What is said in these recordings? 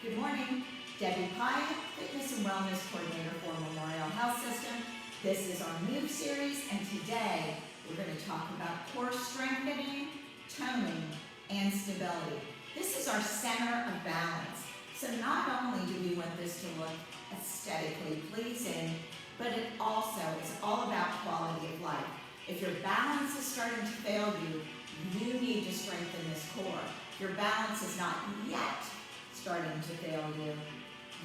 Good morning, Debbie Pye, Fitness and Wellness Coordinator for Memorial Health System. This is our Move series, and today we're going to talk about core strengthening, toning, and stability. This is our center of balance. So not only do we want this to look aesthetically pleasing, but it also is all about quality of life. If your balance is starting to fail you, you need to strengthen this core. If your balance is not yet starting to fail you,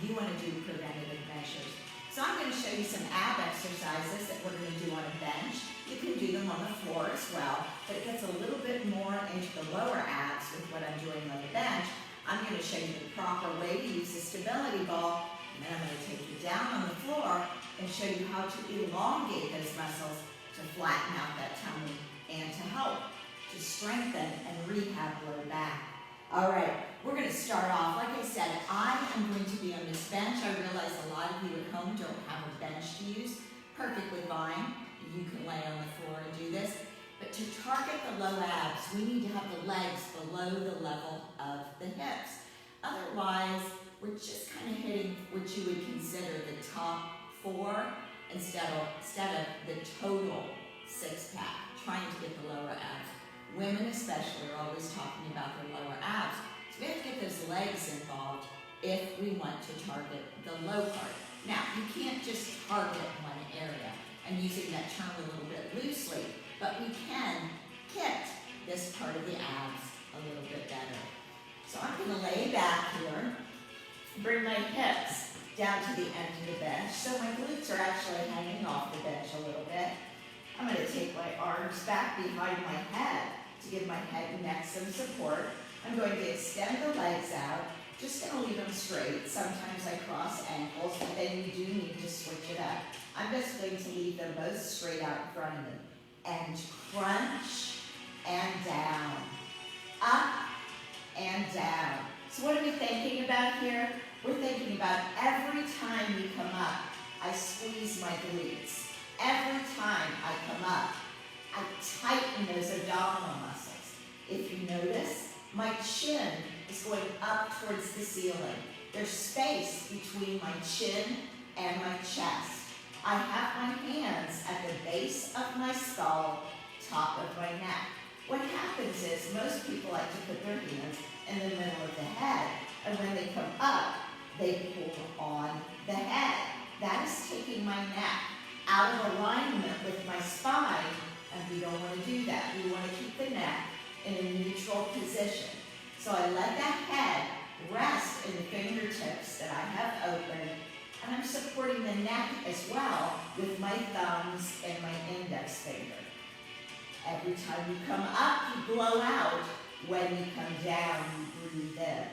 you want to do preventative measures. So I'm going to show you some ab exercises that we're going to do on a bench. You can do them on the floor as well, but it gets a little bit more into the lower abs with what I'm doing on the bench. I'm going to show you the proper way to use the stability ball, and then I'm going to take you down on the floor and show you how to elongate those muscles to flatten out that tummy and to help to strengthen and rehab low back. All right, we're going to start off. Like I said, I am going to be on this bench. I realize a lot of you at home don't have a bench to use. Perfectly fine. You can lay on the floor and do this. But to target the low abs, we need to have the legs below the level of the hips. Otherwise, we're just kind of hitting what you would consider the top four instead of the total six-pack, trying to get the lower abs. Women especially are always talking about their lower abs. So we have to get those legs involved if we want to target the low part. Now, you can't just target one area. I'm using that term a little bit loosely, but we can hit this part of the abs a little bit better. So I'm going to lay back here, bring my hips down to the end of the bench. So my glutes are actually hanging off the bench a little bit. I'm going to take my arms back behind my head to give my head and neck some support. I'm going to extend the legs out, just going to leave them straight. Sometimes I cross ankles, but then you do need to switch it up. I'm just going to leave them both straight out in front of me. And crunch and down. Up and down. So what are we thinking about here? We're thinking about every time you come up, I squeeze my glutes. Every time I come up, I tighten those abdominal muscles. If you notice, my chin is going up towards the ceiling. There's space between my chin and my chest. I have my hands at the base of my skull, top of my neck. What happens is most people like to put their hands in the middle of the head, and when they come up, they pull on the head. That is taking my neck out of alignment with my spine, and we don't want to do that. We want to keep the neck in a neutral position. So I let that head rest in the fingertips that I have open, and I'm supporting the neck as well with my thumbs and my index finger. Every time you come up, you blow out. When you come down, you breathe in.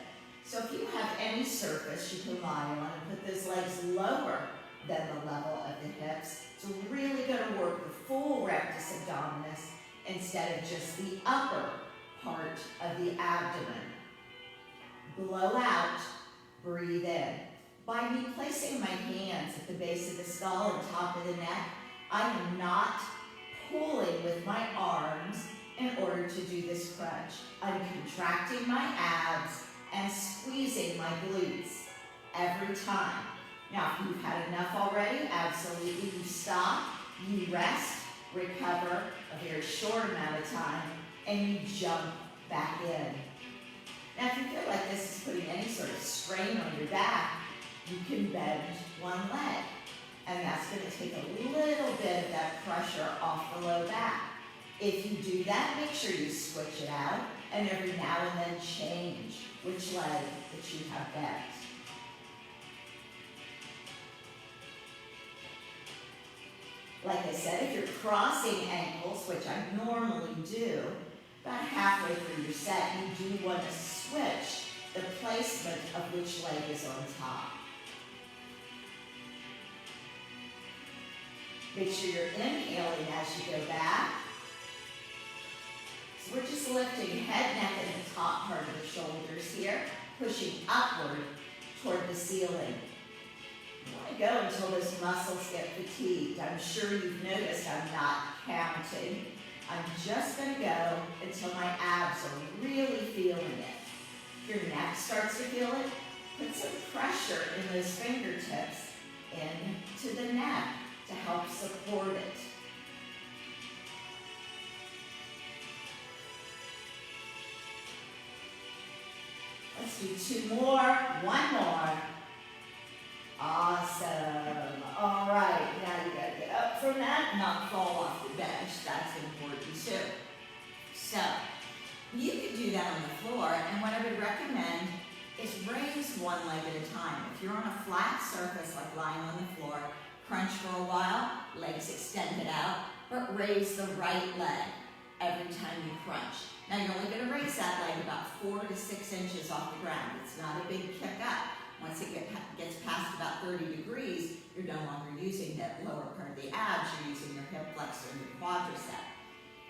So if you have any surface you can lie on and put those legs lower than the level of the hips, it's really going to work the full rectus abdominis instead of just the upper part of the abdomen. Blow out, breathe in. By me placing my hands at the base of the skull and top of the neck, I am not pulling with my arms in order to do this crunch. I'm contracting my abs and squeezing my glutes every time. Now, if you've had enough already, absolutely you stop, you rest, recover a very short amount of time, and you jump back in. Now, if you feel like this is putting any sort of strain on your back, you can bend one leg, and that's going to take a little bit of that pressure off the low back. If you do that, make sure you switch it out, and every now and then change which leg that you have bent. Like I said, if you're crossing ankles, which I normally do, about halfway through your set, you do want to switch the placement of which leg is on top. Make sure you're inhaling as you go back. So we're just lifting head, neck, and the top part of the shoulders here, pushing upward toward the ceiling. I go until those muscles get fatigued. I'm sure you've noticed I'm not counting. I'm just going to go until my abs are really feeling it. If your neck starts to feel it, Put some pressure in those fingertips into the neck to help support it. Let's do 2 more, 1 more. Awesome. All right, now you gotta get up from that and not fall off the bench. That's important too. So, you could do that on the floor, and what I would recommend is raise one leg at a time. If you're on a flat surface like lying on the floor, crunch for a while, legs extended out, but raise the right leg every time you crunch. Now you're only going to raise that leg about 4 to 6 inches off the ground. It's not a big kick up. Once it gets past about 30 degrees, you're no longer using that lower part of the abs, you're using your hip flexor and your quadricep.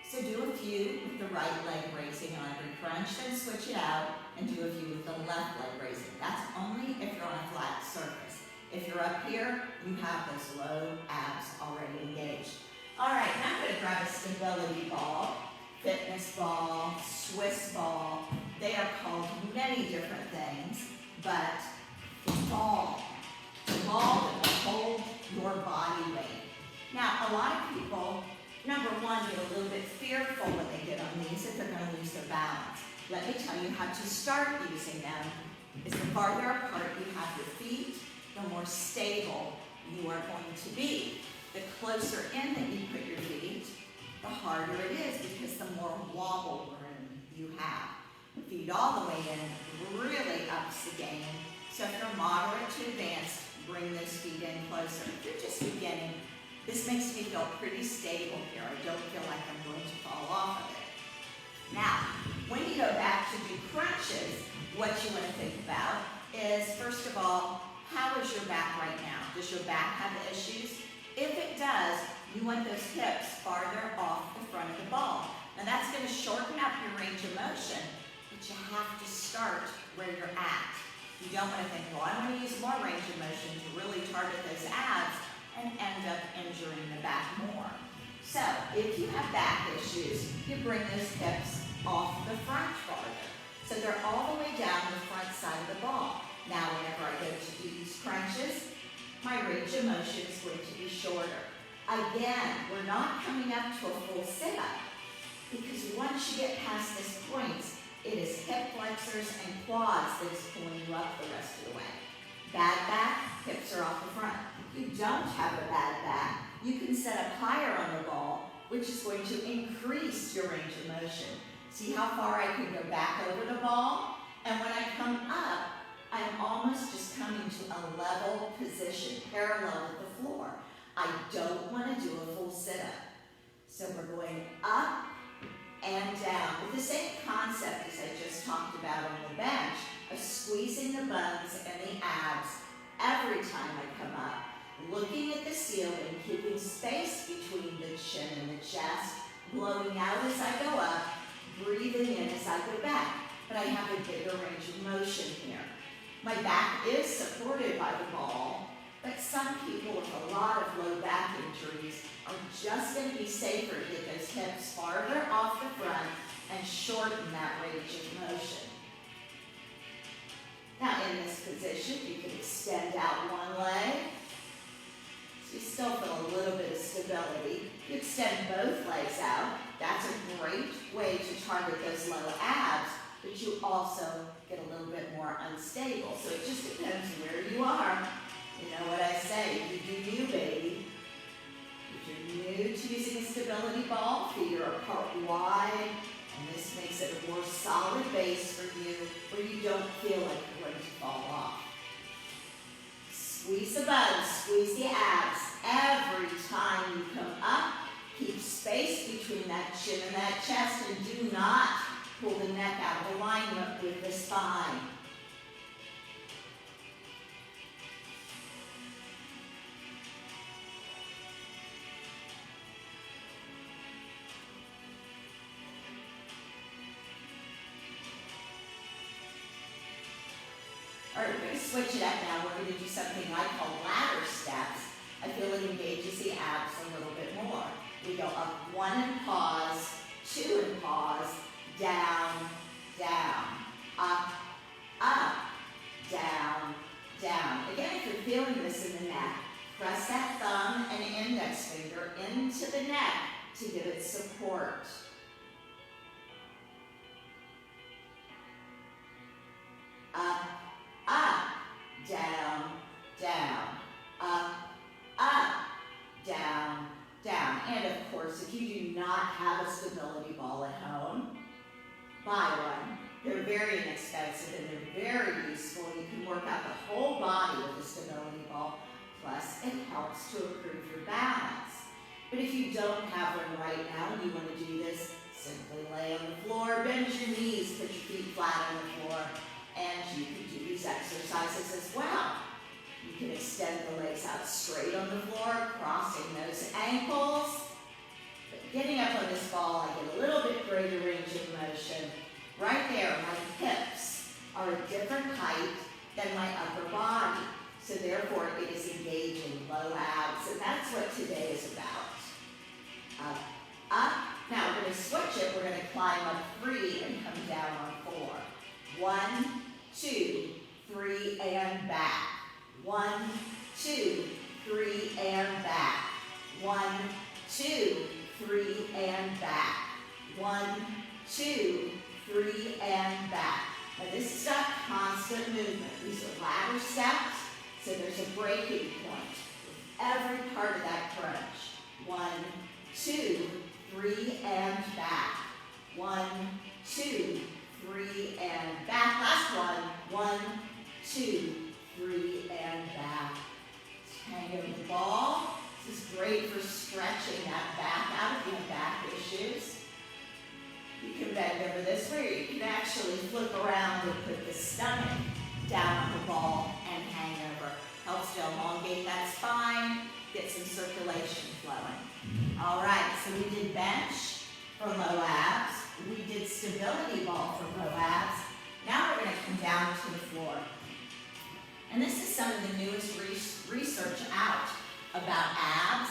So do a few with the right leg raising on every crunch, then switch it out and do a few with the left leg raising. That's only if you're on a flat surface. If you're up here, you have those low abs already engaged. All right, now I'm going to grab a stability ball, fitness ball, Swiss ball. They are called many different things, but the ball that will hold your body weight. Now, a lot of people, number one, get a little bit fearful when they get on these if they're going to lose their balance. Let me tell you how to start using them. Is the farther apart you have your feet, the more stable you are going to be. The closer in that you put your feet, the harder it is because the more wobble room you have. Feet all the way in really ups the game. So if you're moderate to advanced, bring those feet in closer. If you're just beginning, this makes me feel pretty stable here. I don't feel like I'm going to fall off of it. Now, when you go back to do crunches, what you want to think about is, first of all, how is your back right now? Does your back have issues? If it does, you want those hips farther off the front of the ball. Now that's going to shorten up your range of motion, but you have to start where you're at. You don't want to think, well, I'm going to use more range of motion to really target those abs and end up injuring the back more. So if you have back issues, you bring those hips off the front farther. So they're all the way down the front side of the ball. Now whenever I go to do these crunches, my range of motion is going to be shorter. Again, we're not coming up to a full sit-up because once you get past this point, it is hip flexors and quads that is pulling you up the rest of the way. Bad back, hips are off the front. If you don't have a bad back, you can set up higher on the ball, which is going to increase your range of motion. See how far I can go back over the ball? And when I come up, I'm almost just coming to a level position, parallel with the floor. I don't want to do a full sit-up. So we're going up and down with the same concept as I just talked about on the bench of squeezing the buns and the abs every time I come up, looking at the ceiling, keeping space between the chin and the chest, blowing out as I go up, breathing in as I go back. But I have a bigger range of motion here. My back is supported by the ball, but some people with a lot of low back injuries are just going to be safer to get those hips farther off the front and shorten that range of motion. Now in this position, you can extend out one leg. So you still feel a little bit of stability. You extend both legs out. That's a great way to target those low abs, but you also get a little bit more unstable. So it just depends where you are. You know what I say, you do you, baby. If you're new to using a stability ball, feet are apart wide, and this makes it a more solid base for you where you don't feel like you're going to fall off. Squeeze the buns, squeeze the abs. Every time you come up, keep space between that chin and that chest, and do not pull the neck out of alignment with the spine. All right, we're going to switch it up now. We're going to do something I call ladder steps. I feel it engages the abs a little bit more. We go up 1 and pause, 2 and pause, down, down, up, up, down, into the neck to give it support. Up, up, down, down, up, up, down, down. And of course, if you do not have a stability ball at home, buy one. They're very inexpensive and they're very useful. You can work out the whole body with a stability ball. Plus, it helps to improve your balance. But if you don't have one right now and you want to do this, simply lay on the floor, bend your knees, put your feet flat on the floor, and you can do these exercises as well. You can extend the legs out straight on the floor, crossing those ankles. But getting up on this ball, I get a little bit greater range of motion. Right there, my hips are a different height than my upper body. So therefore, it is engaging low abs, and that's what today is about. Up, up. Now we're going to switch it. We're going to climb up 3 and come down on 4. 1, 2, 3, and back. 1, 2, 3, and back. 1, 2, 3, and back. 1, 2, 3, and back. Now this is not constant movement. These are ladder steps, so there's a breaking point with every part of that crunch. 1, 2, 3, and back. 1, 2, 3, and back. Last one. 1, 2, 3, and back. Hang over the ball. This is great for stretching that back out if you have back issues. You can bend over this way, you can actually flip around and put the stomach down on the ball and hang over. Helps to elongate that spine, get some circulation flowing. All right, so we did bench for low abs. We did stability ball for low abs. Now we're going to come down to the floor. And this is some of the newest research out about abs.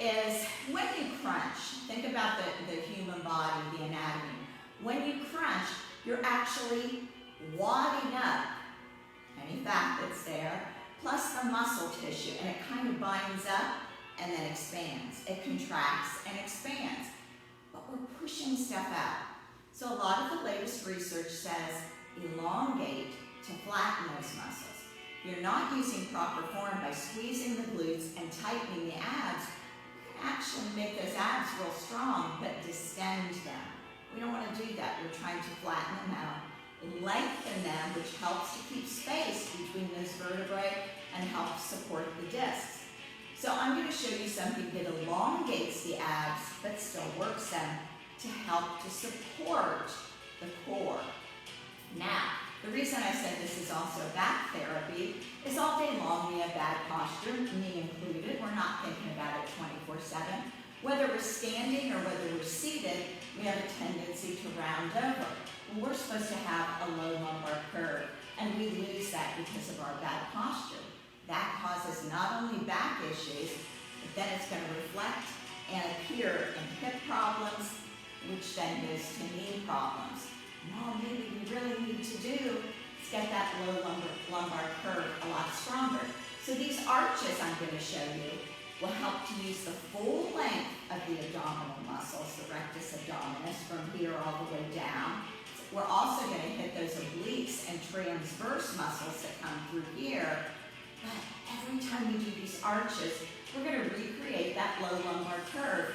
Is when you crunch, think about the human body, the anatomy. When you crunch, you're actually wadding up any fat that's there, plus the muscle tissue, and it kind of binds up and then expands. It contracts and expands, but we're pushing stuff out. So a lot of the latest research says elongate to flatten those muscles. If you're not using proper form by squeezing the glutes and tightening the abs, actually make those abs real strong, but distend them. We don't want to do that. We're trying to flatten them out, lengthen them, which helps to keep space between those vertebrae and helps support the discs. So I'm going to show you something that elongates the abs, but still works them to help to support the core. Now, the reason I said this is also back therapy is all day long we have bad posture, me included. We're not thinking about it 24/7. Whether we're standing or whether we're seated, we have a tendency to round over. Well, we're supposed to have a low lumbar curve, and we lose that because of our bad posture. That causes not only back issues, but then it's going to reflect and appear in hip problems, which then goes to knee problems. And all maybe we really need to do is get that low lumbar curve a lot stronger. So these arches I'm going to show you will help to use the full length of the abdominal muscles, the rectus abdominis, from here all the way down. We're also going to hit those obliques and transverse muscles that come through here. But every time we do these arches, we're going to recreate that low lumbar curve,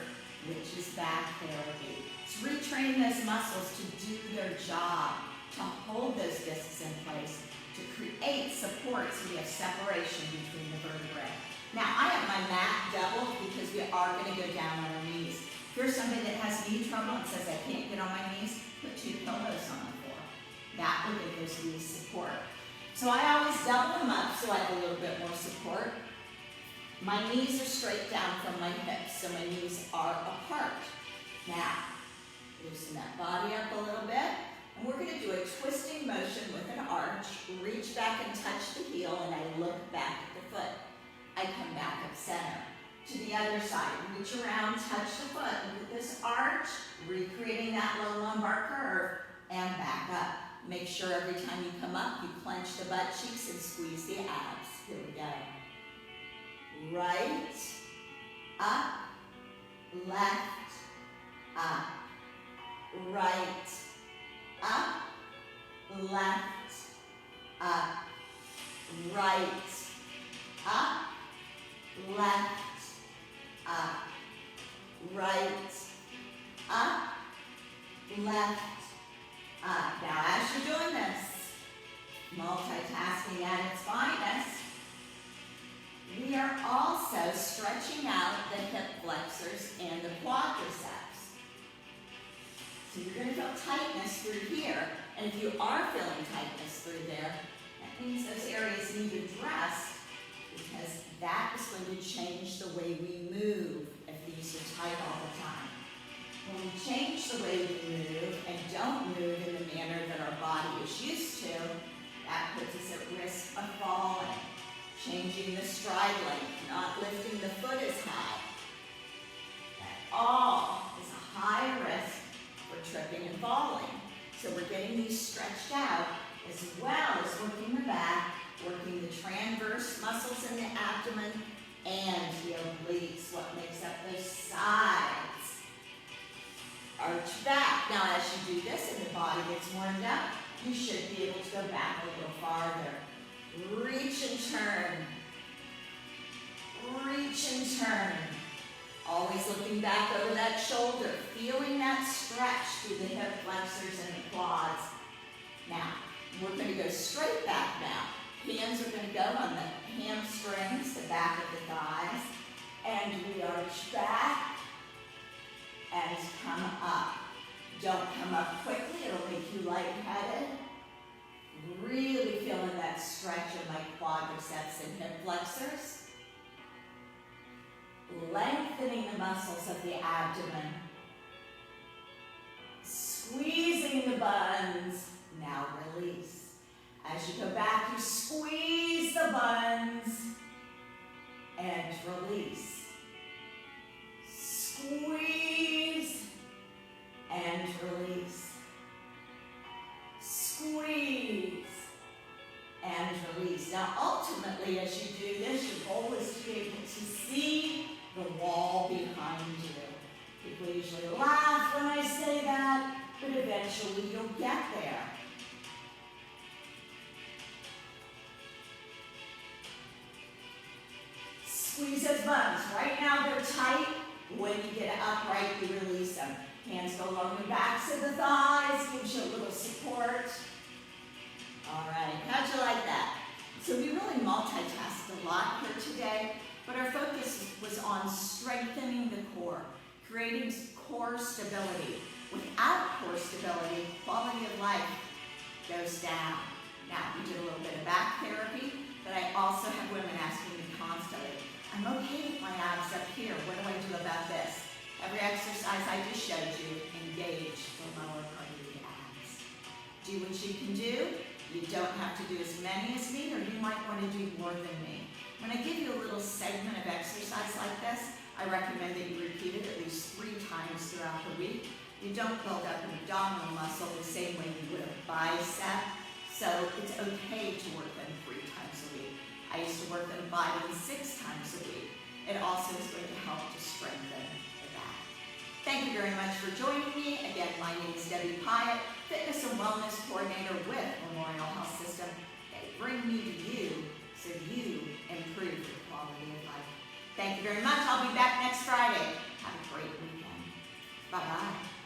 which is back therapy. It's retraining those muscles to do their job, to hold those discs in place, to create support so we have separation between the vertebrae. Now, I have my mat doubled because we are going to go down on our knees. If you're somebody that has knee trouble and says, I can't get on my knees, put 2 pillows on the floor. That will give those knees support. So I always double them up so I have a little bit more support. My knees are straight down from my hips, so my knees are apart. Now, loosen that body up a little bit, and we're going to do a twisting motion with an arch. Reach back and touch the heel, and I look back at the foot. I come back up center. To the other side, reach around, touch the foot. Look at this arch, recreating that low lumbar curve, and back up. Make sure every time you come up, you clench the butt cheeks and squeeze the abs. Here we go. Right, up, left, up, right, up, left, up, right, up, left, up, right, up, left, up. Now as you're doing this, multitasking at its finest, we are also stretching out the hip flexors and the quadriceps. So you're going to feel tightness through here, and if you are feeling tightness through there, that means those areas need addressed, because that is going to change the way we move if these are tight all the time. When we change the way we move and don't move in the manner that our body is used to, that puts us at risk of falling. Changing the stride length, not lifting the foot as high. That all is a high risk for tripping and falling. So we're getting these stretched out as well as working the back, working the transverse muscles in the abdomen and the obliques, what makes up those sides. Arch back. Now as you do this and the body gets warmed up, you should be able to go back a little farther. Reach and turn. Reach and turn. Always looking back over that shoulder, feeling that stretch through the hip flexors and the quads. Now, we're going to go straight back now. Hands are going to go on the hamstrings, the back of the thighs, and we arch back and come up. Don't come up quickly, it'll make you lightheaded. Really feeling that stretch of my quadriceps and hip flexors. Lengthening the muscles of the abdomen. Squeezing the buns. Now release. As you go back, you squeeze the buns and release. Squeeze and release. Squeeze and release. Now ultimately as you do this, your goal is to be able to see the wall behind you. People usually laugh when I say that, but eventually you'll get there. Squeeze those buns. Right now they're tight. When you get upright, you release them. Hands go along the backs of the thighs, gives you a little support. All right, how'd you like that? So we really multitasked a lot here today, but our focus was on strengthening the core, creating core stability. Without core stability, quality of life goes down. Now, we did a little bit of back therapy, but I also have women asking me constantly, I'm okay with my abs up here, what do I do about this? Every exercise I just showed you, engage the lower part of the abs. Do what you can do. You don't have to do as many as me, or you might want to do more than me. When I give you a little segment of exercise like this, I recommend that you repeat it at least 3 times throughout the week. You don't build up an abdominal muscle the same way you would a bicep, so it's okay to work them 3 times a week. I used to work them 5 and 6 times a week. It also is going to help to strengthen the back. Thank you very much for joining me. Again, my name is Debbie Pyatt, Fitness and Wellness Coordinator with Memorial Health System. They bring me to you so you improve your quality of life. Thank you very much. I'll be back next Friday. Have a great weekend. Bye-bye.